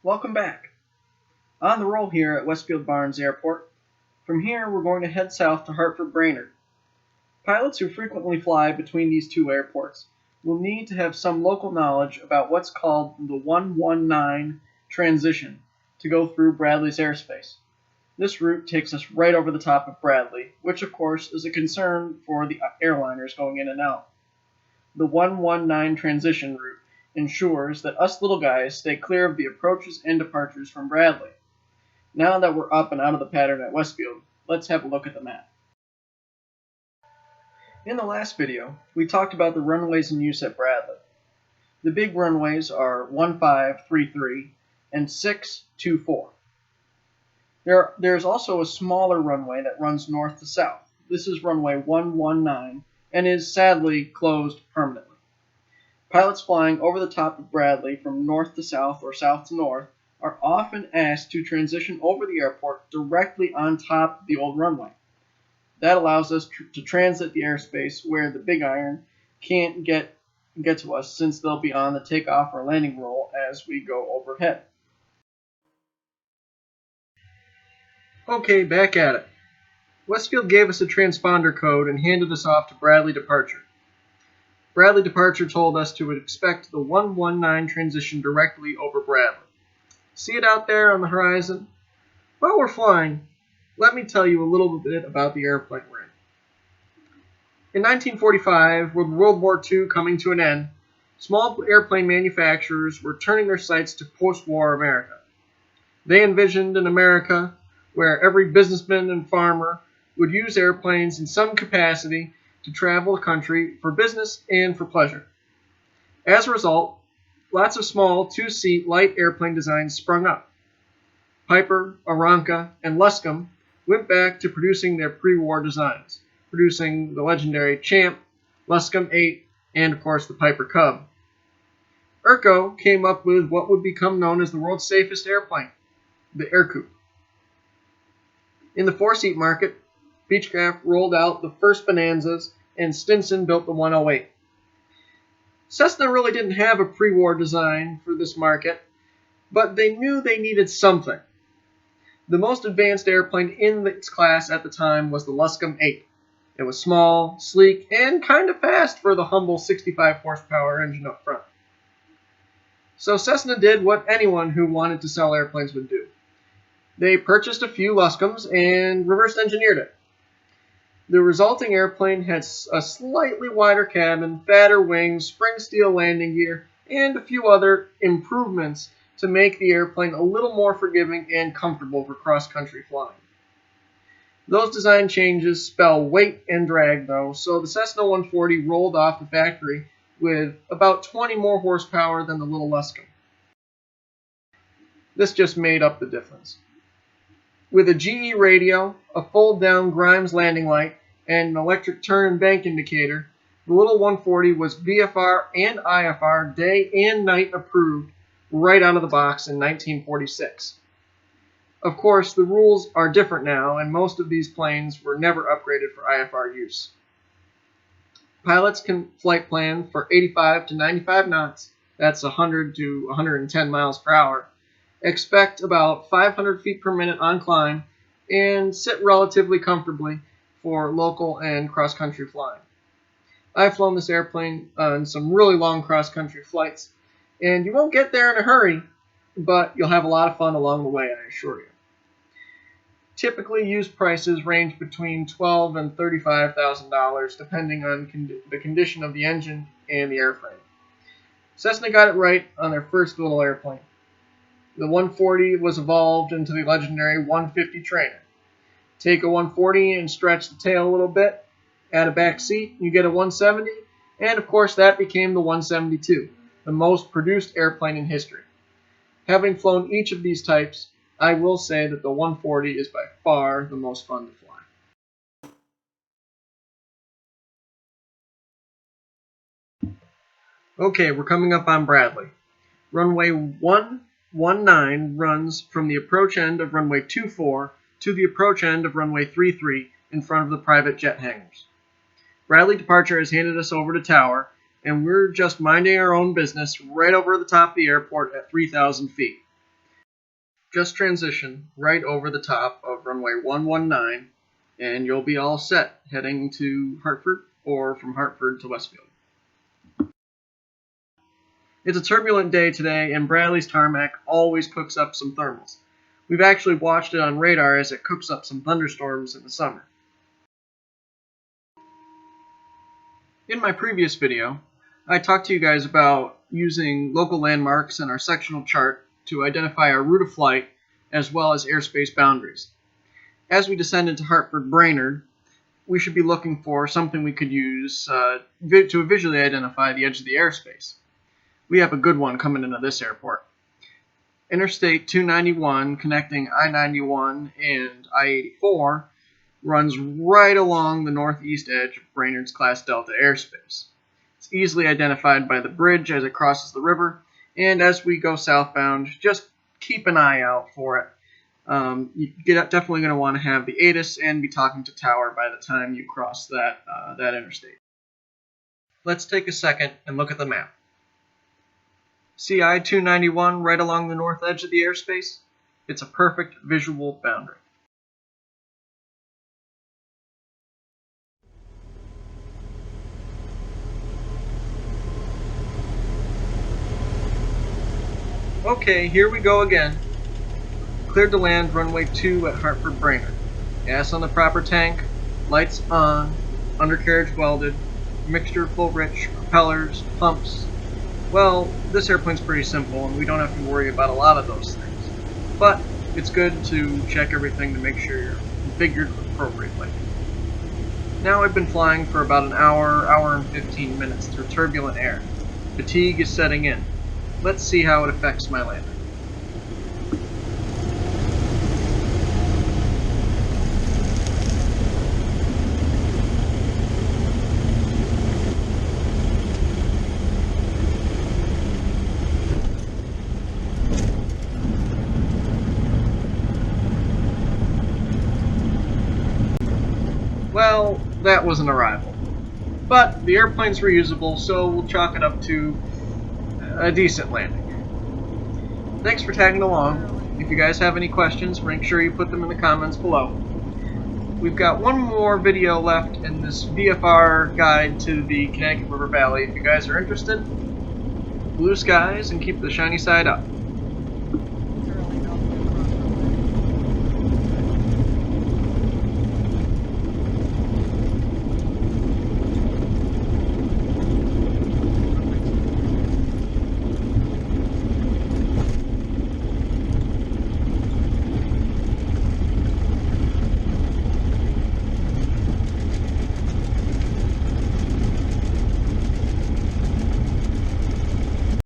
Welcome back. On the roll here at Westfield Barnes Airport. From here, we're going to head south to Hartford Brainard. Pilots who frequently fly between these two airports will need to have some local knowledge about what's called the 119 transition to go through Bradley's airspace. This route takes us right over the top of Bradley, which of course is a concern for the airliners going in and out. The 119 transition route ensures that us little guys stay clear of the approaches and departures from Bradley. Now that we're up and out of the pattern at Westfield, let's have a look at the map. In the last video, we talked about the runways in use at Bradley. The big runways are 1533 and 624. There's also a smaller runway that runs north to south. This is runway 119 and is sadly closed permanently. Pilots flying over the top of Bradley from north to south or south to north are often asked to transition over the airport directly on top of the old runway. That allows us to transit the airspace where the big iron can't get to us, since they'll be on the takeoff or landing roll as we go overhead. Okay, back at it. Westfield gave us a transponder code and handed us off to Bradley Departure. Bradley Departure told us to expect the 119 transition directly over Bradley. See it out there on the horizon? While we're flying, let me tell you a little bit about the airplane we're in. In 1945, with World War II coming to an end, small airplane manufacturers were turning their sights to post-war America. They envisioned an America where every businessman and farmer would use airplanes in some capacity to travel the country for business and for pleasure. As a result, lots of small two-seat light airplane designs sprung up. Piper, Aranca, and Luscombe went back to producing their pre-war designs, producing the legendary Champ, Luscombe 8, and of course the Piper Cub. Erco came up with what would become known as the world's safest airplane, the Aircoupe. In the four-seat market, Beechcraft rolled out the first Bonanzas, and Stinson built the 108. Cessna really didn't have a pre-war design for this market, but they knew they needed something. The most advanced airplane in its class at the time was the Luscombe 8. It was small, sleek, and kind of fast for the humble 65 horsepower engine up front. So Cessna did what anyone who wanted to sell airplanes would do. They purchased a few Luscombes and reverse engineered it. The resulting airplane had a slightly wider cabin, fatter wings, spring steel landing gear, and a few other improvements to make the airplane a little more forgiving and comfortable for cross-country flying. Those design changes spell weight and drag, though, so the Cessna 140 rolled off the factory with about 20 more horsepower than the little Luscombe. This just made up the difference. With a GE radio, a fold-down Grimes landing light, and an electric turn and bank indicator, the little 140 was VFR and IFR day and night approved right out of the box in 1946. Of course, the rules are different now, and most of these planes were never upgraded for IFR use. Pilots can flight plan for 85 to 95 knots, that's 100 to 110 miles per hour, expect about 500 feet per minute on climb, and sit relatively comfortably for local and cross-country flying. I've flown this airplane on some really long cross-country flights, and you won't get there in a hurry, but you'll have a lot of fun along the way, I assure you. Typically, used prices range between $12,000 and $35,000, depending on the condition of the engine and the airframe. Cessna got it right on their first little airplane. The 140 was evolved into the legendary 150 trainer. Take a 140 and stretch the tail a little bit, add a back seat, you get a 170, and of course that became the 172, the most produced airplane in history. Having flown each of these types, I will say that the 140 is by far the most fun to fly. Okay, we're coming up on Bradley. Runway 119 runs from the approach end of runway 24 to the approach end of runway 33 in front of the private jet hangars. Bradley Departure has handed us over to Tower, and we're just minding our own business right over the top of the airport at 3,000 feet. just transition right over the top of runway 119 and you'll be all set heading to Hartford or from Hartford to Westfield. It's a turbulent day today, and Bradley's tarmac always cooks up some thermals. We've actually watched it on radar as it cooks up some thunderstorms in the summer. In my previous video, I talked to you guys about using local landmarks in our sectional chart to identify our route of flight as well as airspace boundaries. As we descend into Hartford Brainard, we should be looking for something we could use to visually identify the edge of the airspace. We have a good one coming into this airport. Interstate 291 connecting I-91 and I-84 runs right along the northeast edge of Brainard's Class Delta airspace. It's easily identified by the bridge as it crosses the river, and as we go southbound, just keep an eye out for it. You're definitely going to want to have the ATIS and be talking to tower by the time you cross that interstate. Let's take a second and look at the map. See I-291 right along the north edge of the airspace? It's a perfect visual boundary. Okay, here we go again. Cleared to land runway 2 at Hartford Brainard. Gas on the proper tank, lights on, undercarriage welded, mixture full rich, propellers, pumps. Well, this airplane's pretty simple and we don't have to worry about a lot of those things. But it's good to check everything to make sure you're configured appropriately. Now I've been flying for about an hour and 15 minutes through turbulent air. Fatigue is setting in. Let's see how it affects my landing. Well, that was an arrival. But the airplane's reusable, so we'll chalk it up to a decent landing. Thanks for tagging along. If you guys have any questions, make sure you put them in the comments below. We've got one more video left in this VFR guide to the Connecticut River Valley. If you guys are interested, blue skies and keep the shiny side up.